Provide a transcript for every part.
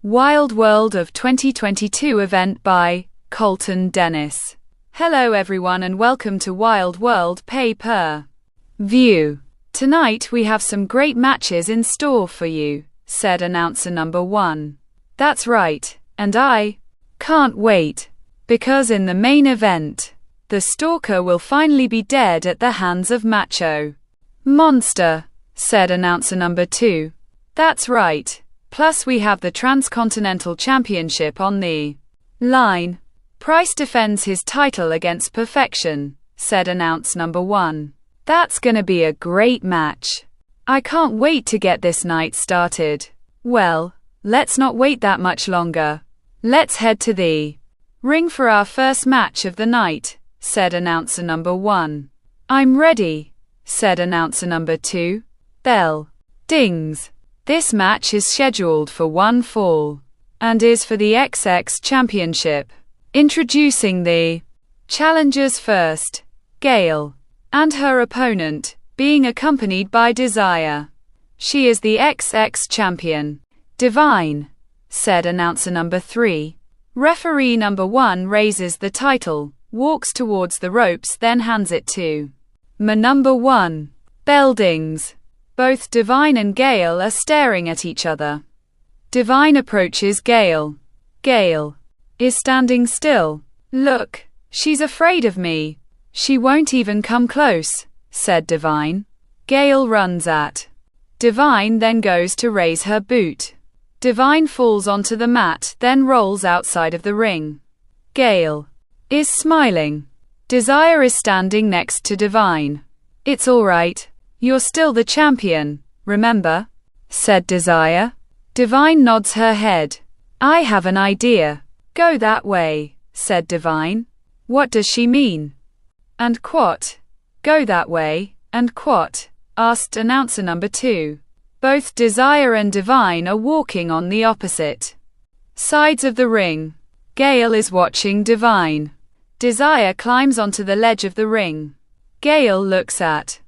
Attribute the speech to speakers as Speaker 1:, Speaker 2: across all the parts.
Speaker 1: Wild World of 2022 event by Colton Dennis. Hello everyone and welcome to Wild World Pay-Per-View. Tonight we have some great matches in store for you, said announcer number 1. That's right, and I can't wait, because in the main event, the Stalker will finally be dead at the hands of Macho Monster, said announcer number 2. That's right. Plus we have the Transcontinental Championship on the line. Price defends his title against Perfection, said announcer number 1. That's gonna be a great match. I can't wait to get this night started. Well, let's not wait that much longer. Let's head to the ring for our first match of the night, said announcer number 1. I'm ready, said announcer number 2. Bell dings. This match is scheduled for one fall, and is for the XX Championship. Introducing the challengers first, Gail, and her opponent, being accompanied by Desire. She is the XX Champion. Divine, said announcer number 3. Referee number 1 raises the title, walks towards the ropes then hands it to number 1. Bell dings. Both Divine and Gail are staring at each other. Divine approaches Gail. Gail is standing still. Look, she's afraid of me. She won't even come close, said Divine. Gail runs at Divine then goes to raise her boot. Divine falls onto the mat then rolls outside of the ring. Gail is smiling. Desire is standing next to Divine. It's alright. You're still the champion, remember? Said Desire. Divine nods her head. I have an idea. Go that way, said Divine. What does she mean? And quat? Go that way, and quat? Asked announcer number 2. Both Desire and Divine are walking on the opposite sides of the ring. Gail is watching Divine. Desire climbs onto the ledge of the ring. Gail looks at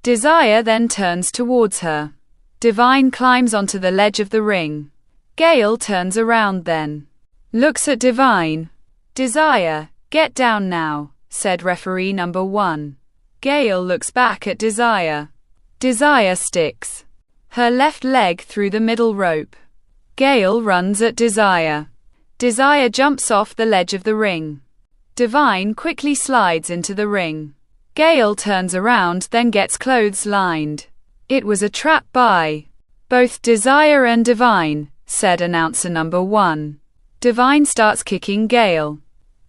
Speaker 1: Desire then turns towards her. Divine climbs onto the ledge of the ring. Gail turns around then looks at Divine. Desire, get down now, said referee number 1. Gail looks back at Desire. Desire sticks her left leg through the middle rope. Gail runs at Desire. Desire jumps off the ledge of the ring. Divine quickly slides into the ring. Gail turns around then gets clotheslined. It was a trap by both Desire and Divine, said announcer number 1. Divine starts kicking Gail.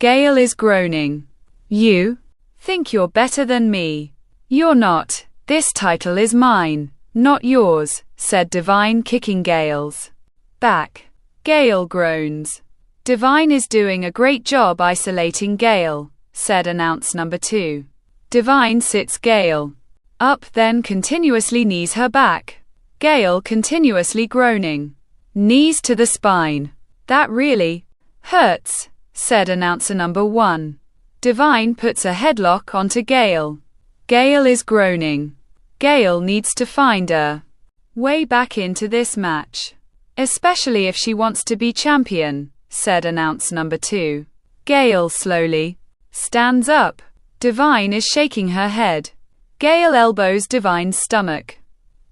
Speaker 1: Gail is groaning. You think you're better than me. You're not. This title is mine, not yours, said Divine kicking Gail's back. Gail groans. Divine is doing a great job isolating Gail, said announcer number 2. Divine sits Gail up then continuously knees her back. Gail continuously groaning. Knees to the spine. That really hurts, said announcer number 1. Divine puts a headlock onto Gail. Gail is groaning. Gail needs to find a way back into this match, especially if she wants to be champion, said announcer number 2. Gail slowly stands up. Divine is shaking her head. Gail elbows Divine's stomach.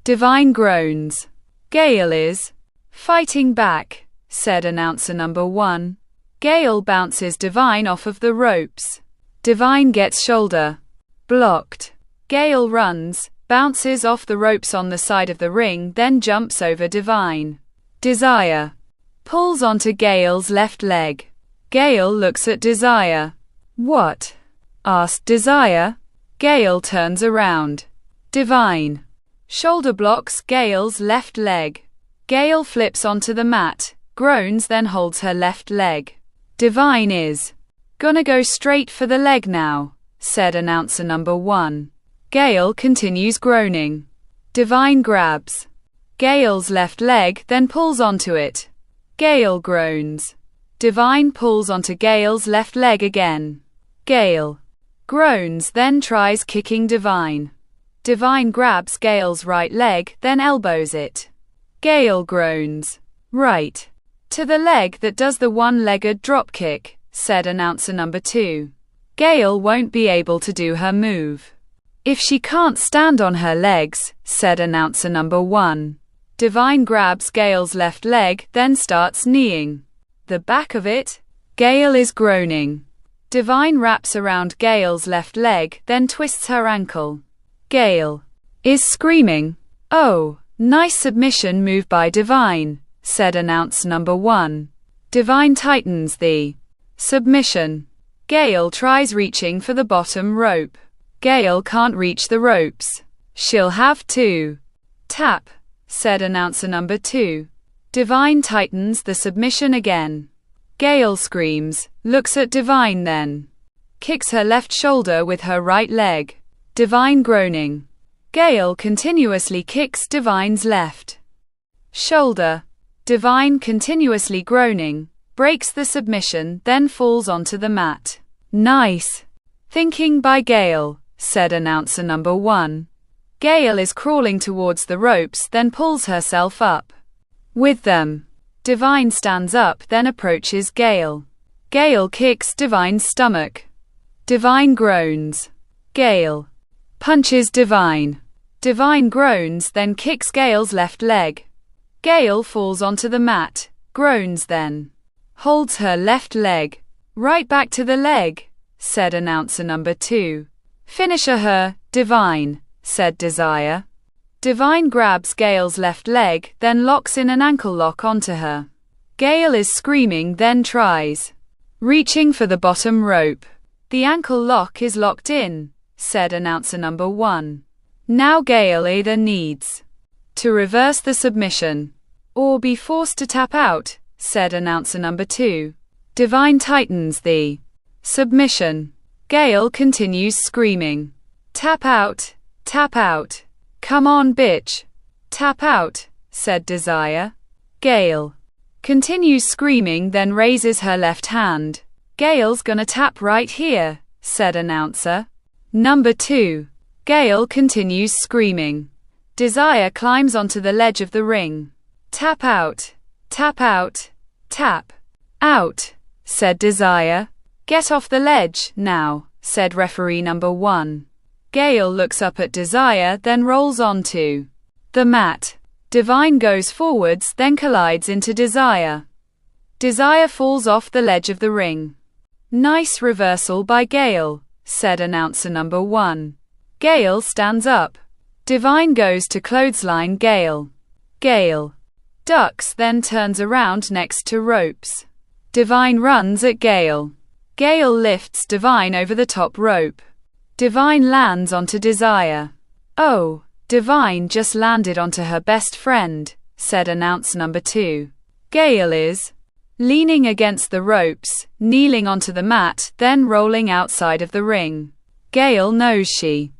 Speaker 1: Divine groans. Gail is fighting back, said announcer number 1. Gail bounces Divine off of the ropes. Divine gets shoulder blocked. Gail runs, bounces off the ropes on the side of the ring then jumps over Divine. Desire pulls onto Gail's left leg. Gail looks at Desire. What? Asked Desire. Gail turns around. Divine shoulder blocks Gail's left leg. Gail flips onto the mat, groans then holds her left leg. Divine is gonna go straight for the leg now, said announcer number 1. Gail continues groaning. Divine grabs Gail's left leg then pulls onto it. Gail groans. Divine pulls onto Gail's left leg again. Gail groans then tries kicking Divine. Divine grabs Gail's right leg then elbows it. Gail groans. Right. To the leg that does the one-legged dropkick, said announcer number 2. Gail won't be able to do her move. If she can't stand on her legs, said announcer number 1. Divine grabs Gail's left leg, then starts kneeing the back of it. Gail is groaning. Divine wraps around Gail's left leg, then twists her ankle. Gail is screaming. Oh, nice submission move by Divine, said announcer number 1. Divine tightens the submission. Gail tries reaching for the bottom rope. Gail can't reach the ropes. She'll have to tap, said announcer number 2. Divine tightens the submission again. Gail screams, looks at Divine, then kicks her left shoulder with her right leg. Divine groaning. Gail continuously kicks Divine's left shoulder. Divine continuously groaning, breaks the submission, then falls onto the mat. Nice thinking by Gail, said announcer number 1. Gail is crawling towards the ropes, then pulls herself up with them. Divine stands up, then approaches Gail. Gail kicks Divine's stomach. Divine groans. Gail punches Divine. Divine groans, then kicks Gail's left leg. Gail falls onto the mat, groans, then holds her left leg. Right back to the leg, said announcer number 2. Finisher her, Divine, said Desire. Divine grabs Gail's left leg, then locks in an ankle lock onto her. Gail is screaming, then tries reaching for the bottom rope. The ankle lock is locked in, said announcer number 1. Now Gail either needs to reverse the submission or be forced to tap out, said announcer number 2. Divine tightens the submission. Gail continues screaming. Tap out, tap out. Come on, bitch. Tap out, said Desire. Gail continues screaming, then raises her left hand. Gail's gonna tap right here, said announcer number 2. Gail continues screaming. Desire climbs onto the ledge of the ring. Tap out, tap out, tap out, said Desire. Get off the ledge, now, said referee number 1. Gail looks up at Desire, then rolls onto the mat. Divine goes forwards, then collides into Desire. Desire falls off the ledge of the ring. Nice reversal by Gail, said announcer number 1. Gail stands up. Divine goes to clothesline Gail. Gail ducks, then turns around next to ropes. Divine runs at Gail. Gail lifts Divine over the top rope. Divine lands onto Desire. Oh, Divine just landed onto her best friend, said announcer number 2. Gail is leaning against the ropes, kneeling onto the mat, then rolling outside of the ring. Gail knows she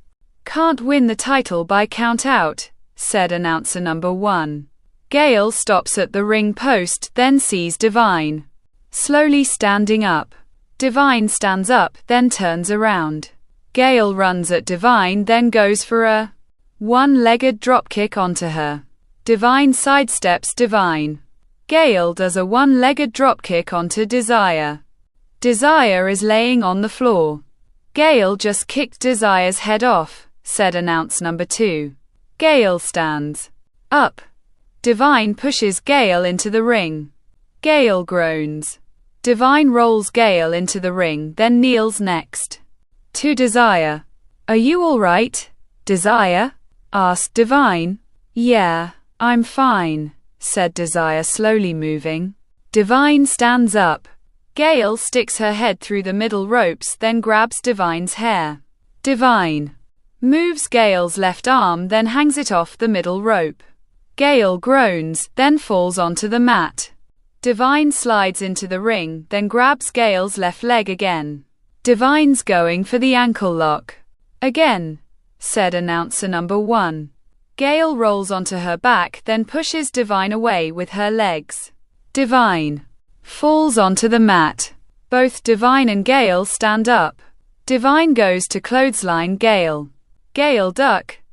Speaker 1: can't win the title by count out, said announcer number 1. Gail stops at the ring post, then sees Divine slowly standing up. Divine stands up, then turns around. Gail runs at Divine, then goes for a one-legged dropkick onto her. Divine sidesteps Divine. Gail does a one-legged dropkick onto Desire. Desire is laying on the floor. Gail just kicked Desire's head off, said announcer number 2. Gail stands up. Divine pushes Gail into the ring. Gail groans. Divine rolls Gail into the ring, then kneels next to Desire. Are you alright, Desire? Asked Divine. Yeah, I'm fine, said Desire, slowly moving. Divine stands up. Gail sticks her head through the middle ropes, then grabs Divine's hair. Divine moves Gail's left arm, then hangs it off the middle rope. Gail groans, then falls onto the mat. Divine slides into the ring, then grabs Gail's left leg again. Divine's going for the ankle lock again, said announcer number 1. Gail rolls onto her back, then pushes Divine away with her legs. Divine falls onto the mat. Both Divine and Gail stand up. Divine goes to clothesline Gail. Gail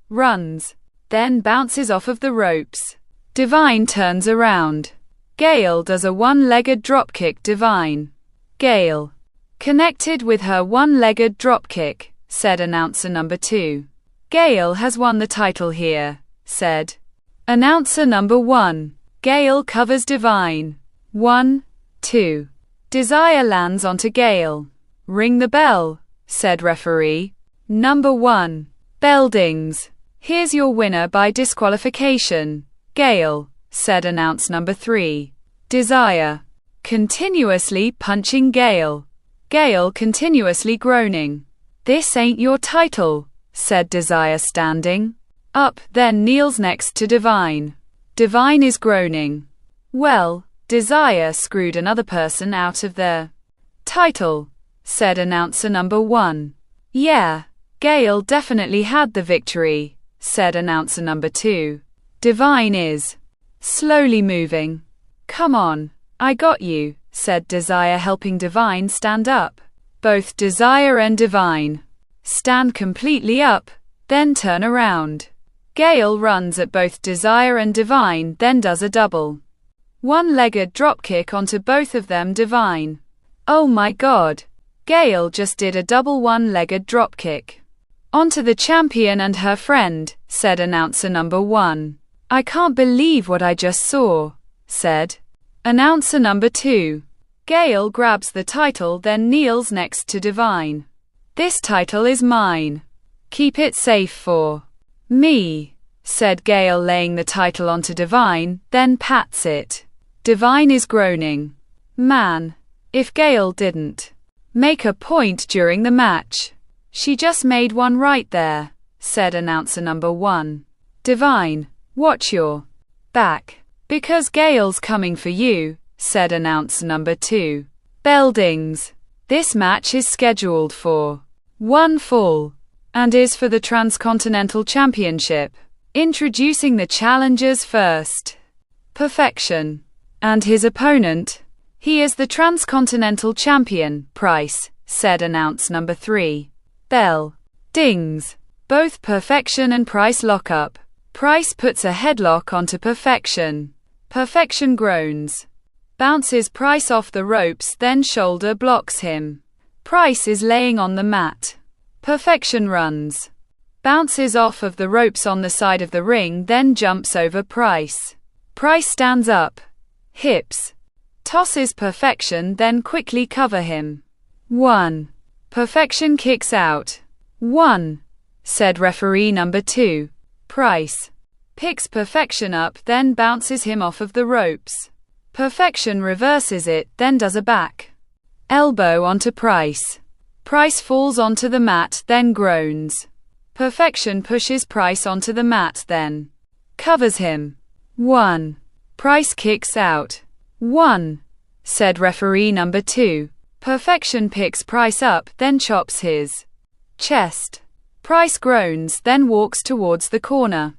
Speaker 1: runs, then bounces off of the ropes. Divine turns around. Gail does a one-legged dropkick divine. Gail. Connected with her one-legged dropkick, said announcer number 2. Gail has won the title here, said announcer number 1. Gail covers divine. 1, 2. Desire lands onto Gail. Ring the bell, said referee number 1. Bell dings. Here's your winner by disqualification. Gail, said announce number 3. Desire. Continuously punching Gail. Gail continuously groaning. This ain't your title, said Desire standing up, then kneels next to Divine. Divine is groaning. Well, Desire screwed another person out of their title, said announcer number 1. Yeah, Gail definitely had the victory, said announcer number 2. Divine is slowly moving. Come on, I got you, said Desire, helping Divine stand up. Both Desire and Divine stand completely up, then turn around. Gail runs at both Desire and Divine, then does a double one-legged dropkick onto both of them. Divine. Oh my god. Gail just did a double one-legged dropkick onto the champion and her friend, said announcer number 1. I can't believe what I just saw, said announcer number 2. Gail grabs the title, then kneels next to Divine. This title is mine. Keep it safe for me, said Gail, laying the title onto Divine, then pats it. Divine is groaning. Man, if Gail didn't make a point during the match, she just made one right there, said announcer number 1. Divine, watch your back, because Gail's coming for you, said announcer number 2. Bell dings. This match is scheduled for one fall and is for the Transcontinental Championship. Introducing the challengers first. Perfection. And his opponent. He is the Transcontinental Champion, Price, said announce number 3. Bell dings. Both Perfection and Price lock up. Price puts a headlock onto Perfection. Perfection groans. Bounces Price off the ropes, then shoulder blocks him. Price is laying on the mat. Perfection runs. Bounces off of the ropes on the side of the ring, then jumps over Price. Price stands up. Hips. Tosses Perfection, then quickly cover him. 1. Perfection kicks out. 1. Said referee number 2. Price picks Perfection up, then bounces him off of the ropes. Perfection reverses it, then does a back elbow onto Price. Price falls onto the mat, then groans. Perfection pushes Price onto the mat, then covers him. 1. Price kicks out. 1. Said referee number 2. Perfection picks Price up, then chops his chest. Price groans, then walks towards the corner.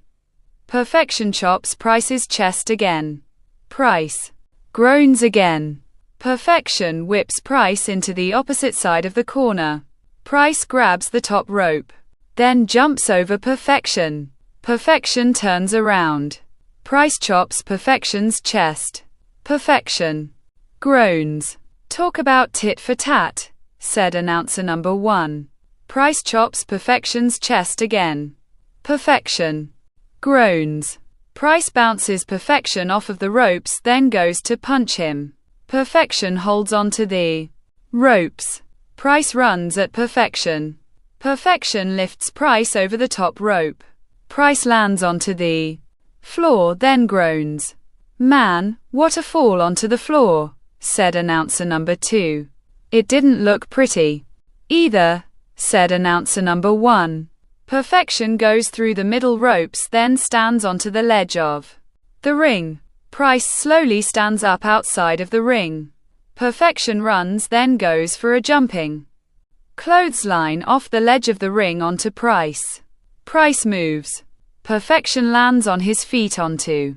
Speaker 1: Perfection chops Price's chest again. Price groans again. Perfection whips Price into the opposite side of the corner. Price grabs the top rope, then jumps over Perfection. Perfection turns around. Price chops Perfection's chest. Perfection groans. Talk about tit for tat, said announcer number 1. Price chops Perfection's chest again. Perfection groans. Price bounces Perfection off of the ropes, then goes to punch him. Perfection holds onto the ropes. Price runs at Perfection. Perfection lifts Price over the top rope. Price lands onto the floor, then groans. Man, what a fall onto the floor, said announcer number 2. It didn't look pretty either, said announcer number 1. Perfection goes through the middle ropes, then stands onto the ledge of the ring. Price slowly stands up outside of the ring. Perfection runs, then goes for a jumping clothesline off the ledge of the ring onto Price. Price moves. Perfection lands on his feet onto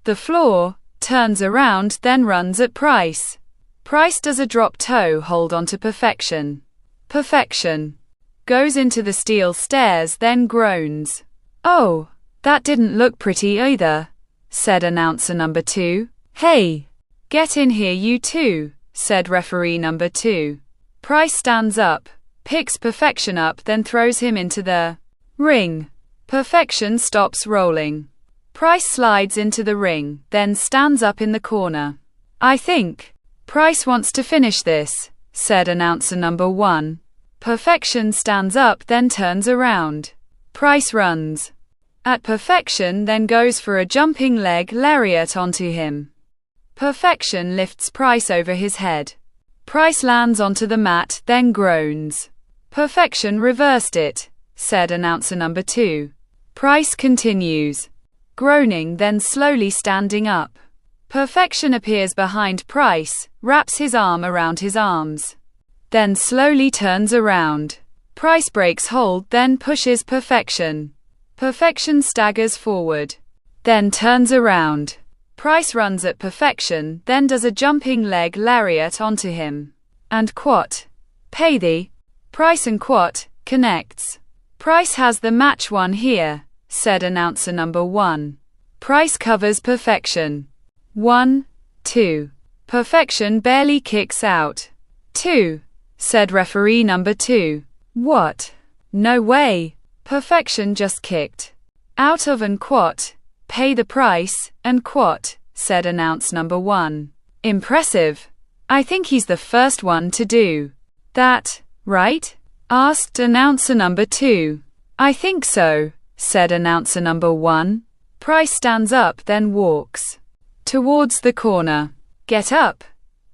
Speaker 1: the floor, turns around, then runs at Price. Price does a drop toe hold onto Perfection. Perfection goes into the steel stairs, then groans. Oh, that didn't look pretty either, said announcer number 2. Hey, Get in here you two, said referee number 2. Price stands up, picks Perfection up, then throws him into the ring. Perfection stops rolling. Price slides into the ring, then stands up in the corner. I think Price wants to finish this, said announcer number 1. Perfection stands up, then turns around. Price runs at Perfection, then goes for a jumping leg lariat onto him. Perfection lifts Price over his head. Price lands onto the mat, then groans. Perfection reversed it, said announcer number 2. Price continues groaning, then slowly standing up. Perfection appears behind Price, wraps his arm around his arms, then slowly turns around. Price breaks hold, then pushes Perfection. Perfection staggers forward, then turns around. Price runs at Perfection, then does a jumping leg lariat onto him. And quat. Pay the Price and quat connects. Price has the match won here, said announcer number 1. Price covers Perfection. 1, 2. Perfection barely kicks out. 2, said referee number 2. What? No way. Perfection just kicked out of and quat. Pay the price and quat, said announce number 1. Impressive. I think he's the first one to do that, right? Asked announcer number 2. I think so, said announcer number 1. Price stands up, then walks towards the corner. Get up,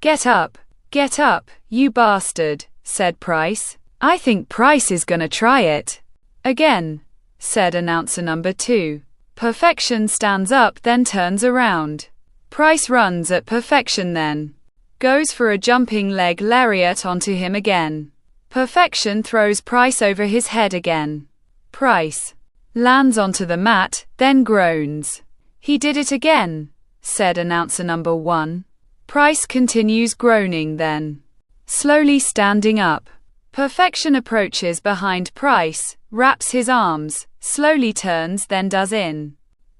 Speaker 1: get up, get up, you bastard, said Price. I think Price is gonna try it again, said announcer number 2. Perfection stands up, then turns around. Price runs at Perfection, then goes for a jumping leg lariat onto him again. Perfection throws Price over his head again. Price lands onto the mat, then groans. He did it again, said announcer number 1. Price continues groaning, then slowly standing up. Perfection approaches behind Price, wraps his arms, slowly turns, then does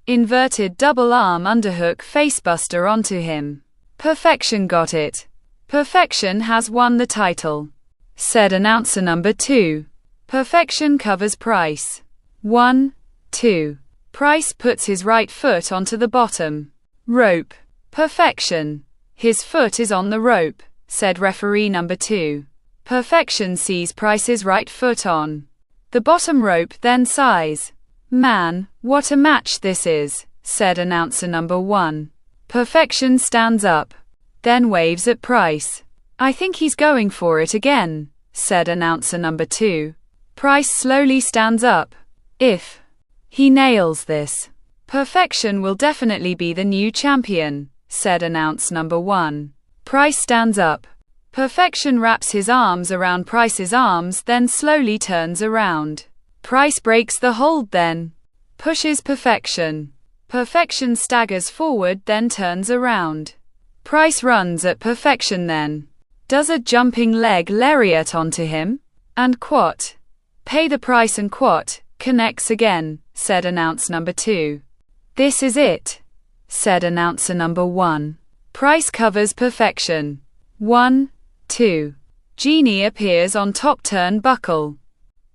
Speaker 1: inverted double arm underhook facebuster onto him. Perfection got it. Perfection has won the title, said announcer number 2. Perfection covers Price. 1, 2. Price puts his right foot onto the bottom rope. Perfection. His foot is on the rope, said referee number 2. Perfection sees Price's right foot on the bottom rope, then sighs. Man, what a match this is, said announcer number 1. Perfection stands up, then waves at Price. I think he's going for it again, said announcer number 2. Price slowly stands up. If he nails this, Perfection will definitely be the new champion, said announce number 1. Price stands up. Perfection wraps his arms around Price's arms, then slowly turns around. Price breaks the hold, then pushes Perfection. Perfection staggers forward, then turns around. Price runs at Perfection, then does a jumping leg lariat onto him. And quat. Pay the price and quat connects again, said announce number 2. This is it, said announcer number 1. Price covers Perfection. 1, 2. Genie appears on top turnbuckle.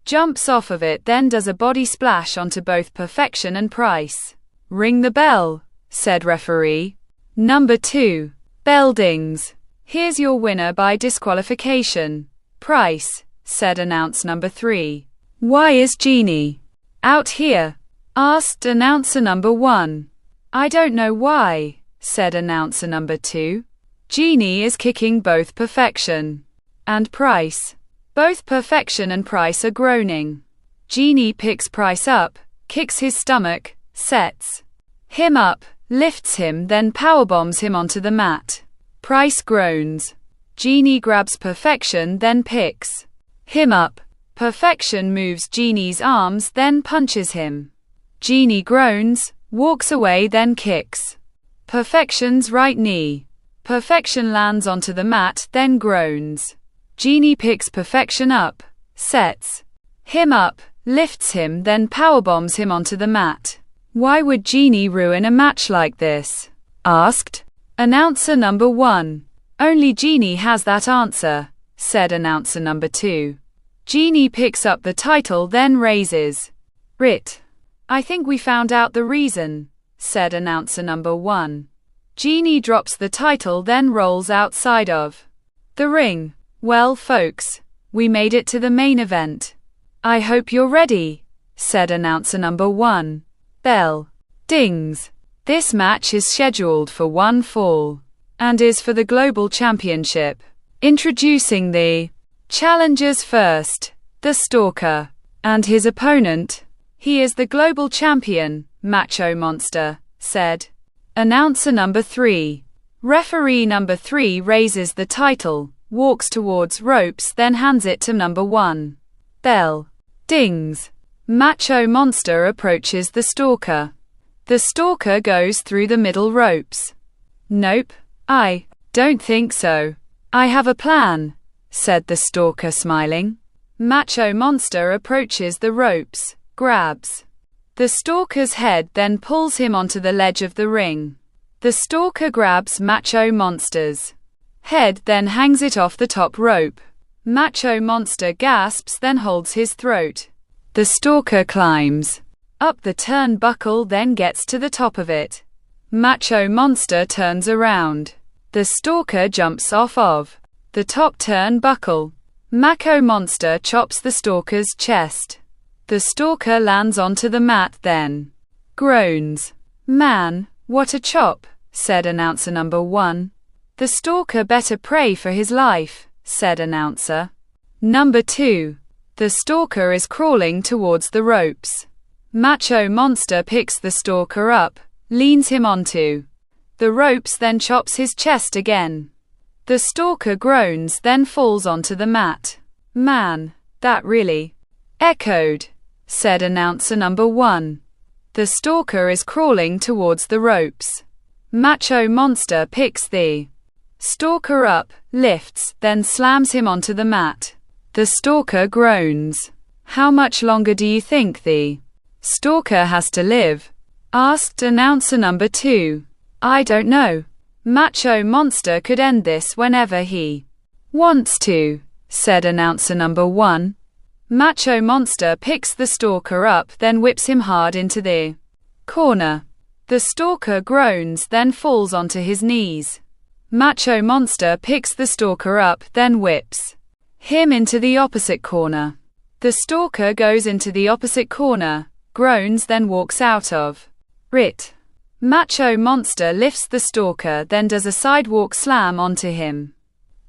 Speaker 1: Jumps off of it, then does a body splash onto both Perfection and Price. Ring the bell, said referee number 2. Bell dings. Here's your winner by disqualification. Price, said announce number 3. Why is Genie out here? Asked announcer number 1. I don't know why, said announcer number 2. Genie is kicking both Perfection and Price. Both Perfection and Price are groaning. Genie picks Price up, kicks his stomach, sets him up, lifts him, then powerbombs him onto the mat. Price groans. Genie grabs Perfection, then picks him up. Perfection moves Genie's arms, then punches him. Genie groans, walks away, then kicks Perfection's right knee. Perfection lands onto the mat, then groans. Genie picks Perfection up, sets him up, lifts him, then powerbombs him onto the mat. Why would Genie ruin a match like this? Asked Announcer number 1. Only Jeannie has that answer, said announcer number 2. Jeannie picks up the title then raises it. I think we found out the reason, said announcer number 1. Jeannie drops the title then rolls outside of the ring. Well, folks, we made it to the main event. I hope you're ready, said announcer number 1. Bell dings. This match is scheduled for one fall and is for the Global Championship. Introducing the challengers first, the Stalker and his opponent. He is the global champion, Macho Monster, said announcer number 3. Referee number 3 raises the title, walks towards ropes then hands it to number 1. Bell dings. Macho Monster approaches the Stalker. The Stalker goes through the middle ropes. Nope, I don't think so. I have a plan, said the Stalker smiling. Macho Monster approaches the ropes, grabs the Stalker's head then pulls him onto the ledge of the ring. The Stalker grabs Macho Monster's head then hangs it off the top rope. Macho Monster gasps then holds his throat. The Stalker climbs up the turnbuckle then gets to the top of it. Macho Monster turns around. The Stalker jumps off of the top turnbuckle. Macho Monster chops the Stalker's chest. The Stalker lands onto the mat then groans. Man, what a chop, said announcer number 1. The Stalker better pray for his life, said announcer number 2. The Stalker is crawling towards the ropes. Macho Monster picks the Stalker up, leans him onto the ropes then chops his chest again. The Stalker groans then falls onto the mat. Man, that really echoed, said announcer number 1. The Stalker is crawling towards the ropes. Macho Monster picks the Stalker up, lifts, then slams him onto the mat. The Stalker groans. How much longer do you think the Stalker has to live? Asked announcer number 2. I don't know. Macho Monster could end this whenever he wants to, said announcer number 1. Macho Monster picks the Stalker up then whips him hard into the corner. The Stalker groans then falls onto his knees. Macho Monster picks the Stalker up then whips him into the opposite corner. The Stalker goes into the opposite corner, groans then walks out of it. Macho Monster lifts the Stalker then does a sidewalk slam onto him.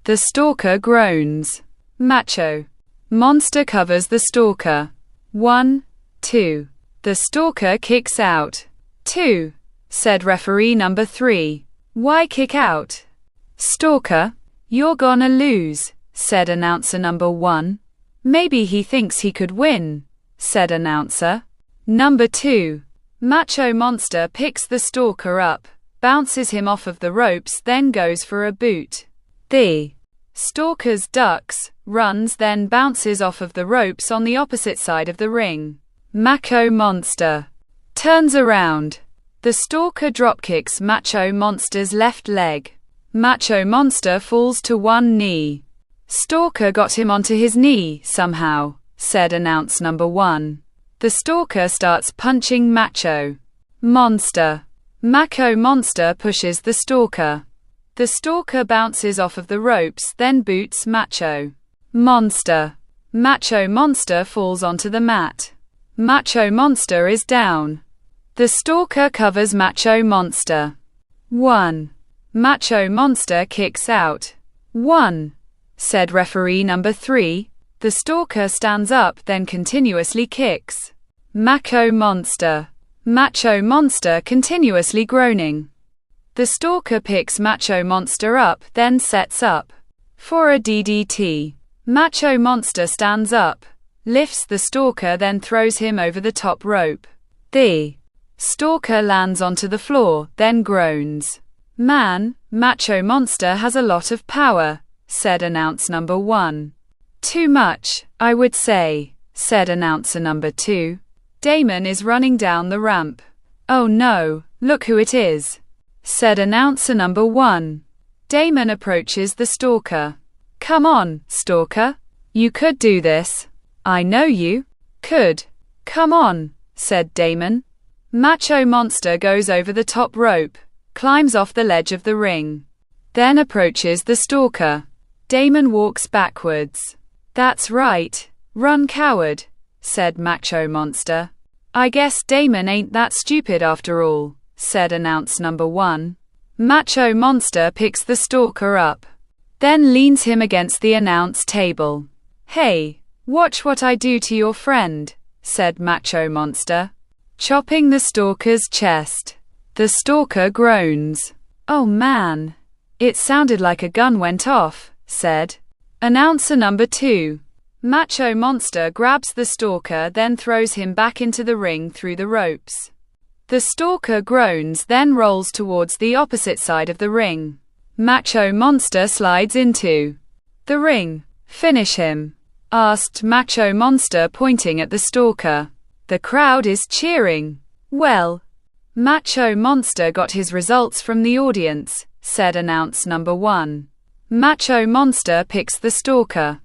Speaker 1: The Stalker groans. Macho Monster covers the Stalker. 1, 2. The Stalker kicks out. 2, said referee number 3. Why kick out? Stalker, you're gonna lose, said announcer number 1. Maybe he thinks he could win, said announcer number 2. Macho Monster picks the Stalker up, bounces him off of the ropes then goes for a boot. The Stalker's ducks, runs then bounces off of the ropes on the opposite side of the ring. Macho Monster turns around. The Stalker dropkicks Macho Monster's left leg. Macho Monster falls to one knee. Stalker got him onto his knee somehow, said announce number 1. The Stalker starts punching Macho Monster. Macho Monster pushes the Stalker. The Stalker bounces off of the ropes then boots Macho Monster. Macho Monster falls onto the mat. Macho Monster is down. The Stalker covers Macho Monster. 1. Macho Monster kicks out. 1, said referee number 3. The Stalker stands up then continuously kicks Macho Monster. Macho Monster continuously groaning. The Stalker picks Macho Monster up then sets up for a DDT. Macho Monster stands up, lifts the Stalker then throws him over the top rope. The Stalker lands onto the floor, then groans. Man, Macho Monster has a lot of power, said announce number 1. Too much, I would say, said announcer number 2. Damon is running down the ramp. Oh no, look who it is. said announcer number 1. Damon approaches the stalker. Come on, stalker. You could do this. I know you could. Come on, said Damon. Macho Monster goes over the top rope, climbs off the ledge of the ring, then approaches the stalker. Damon walks backwards. That's right. Run, coward, said Macho Monster. I guess Damon ain't that stupid after all, said announce number 1. Macho Monster picks the stalker up, then leans him against the announce table. Hey, watch what I do to your friend, said Macho Monster, chopping the stalker's chest. The stalker groans. Oh man. It sounded like a gun went off, said announcer number 2. Macho Monster grabs the stalker, then throws him back into the ring through the ropes. The stalker groans, then rolls towards the opposite side of the ring. Macho Monster slides into the ring. Finish him, asked Macho Monster, pointing at the stalker. The crowd is cheering. Well, Macho Monster got his results from the audience, said announce number 1. Macho Monster picks the stalker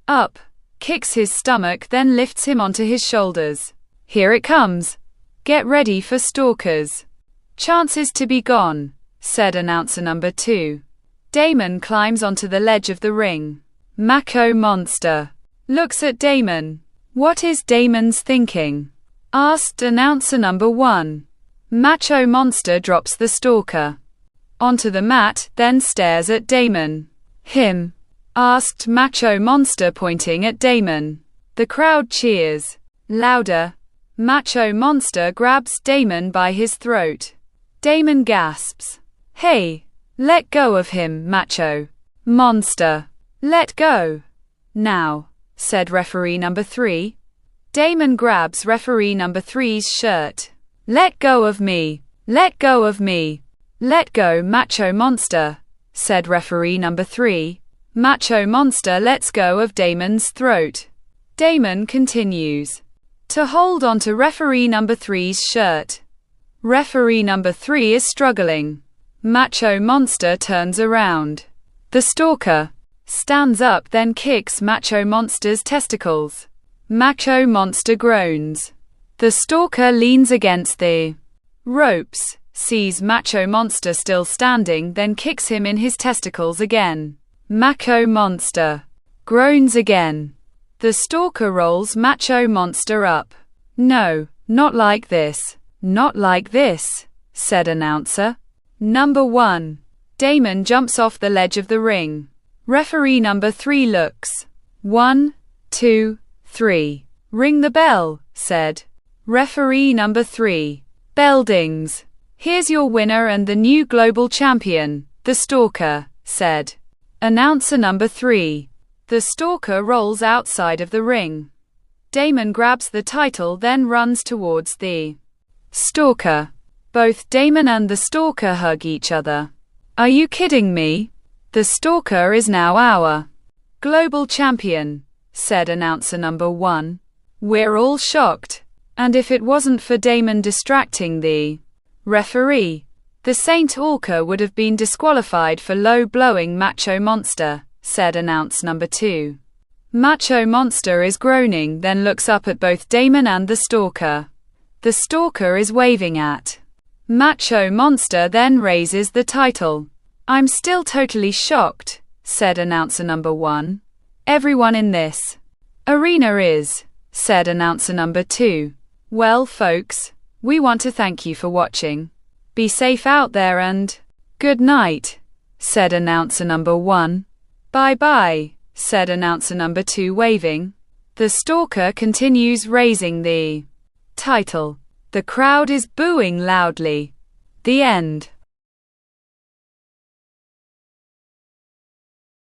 Speaker 1: up, kicks his stomach, then lifts him onto his shoulders. Here it comes. Get ready for stalkers. Chances to be gone, said announcer number 2. Damon climbs onto the ledge of the ring. Macho Monster looks at Damon. What is Damon's thinking? Asked announcer number 1. Macho Monster drops the stalker onto the mat, then stares at Damon. Him? Asked Macho Monster, pointing at Damon. The crowd cheers louder. Macho Monster grabs Damon by his throat. Damon gasps. Hey, let go of him, Macho Monster. Let go. Now, said referee number 3. Damon grabs referee number 3's shirt. Let go of me. Let go of me. Let go, Macho Monster, said referee number 3. Macho Monster lets go of Damon's throat. Damon continues to hold on to referee number 3's shirt. Referee number 3 is struggling. Macho Monster turns around. The stalker stands up, then kicks Macho Monster's testicles. Macho Monster groans. The stalker leans against the ropes, sees Macho Monster still standing, then kicks him in his testicles again. Macho Monster groans again. The stalker rolls Macho Monster up. No, not like this. Not like this, said announcer number 1. Damon jumps off the ledge of the ring. Referee number 3 looks. 1, 2, 3. Ring the bell, said referee number 3. Bell dings. Here's your winner and the new global champion, the stalker, said announcer number 3. The stalker rolls outside of the ring. Damon grabs the title, then runs towards the stalker. Both Damon and the stalker hug each other. Are you kidding me? The stalker is now our global champion, said announcer number 1. We're all shocked. And if it wasn't for Damon distracting the referee, the Saint Orca would have been disqualified for low-blowing Macho Monster, said announce number 2. Macho Monster is groaning, then looks up at both Damon and the stalker. The stalker is waving at Macho Monster, then raises the title. I'm still totally shocked, said announcer number 1. Everyone in this arena is, said announcer number 2. Well, folks, we want to thank you for watching. Be safe out there and good night, said announcer number 1. Bye-bye, said announcer number 2, waving. The stalker continues raising the title. The crowd is booing loudly. The end.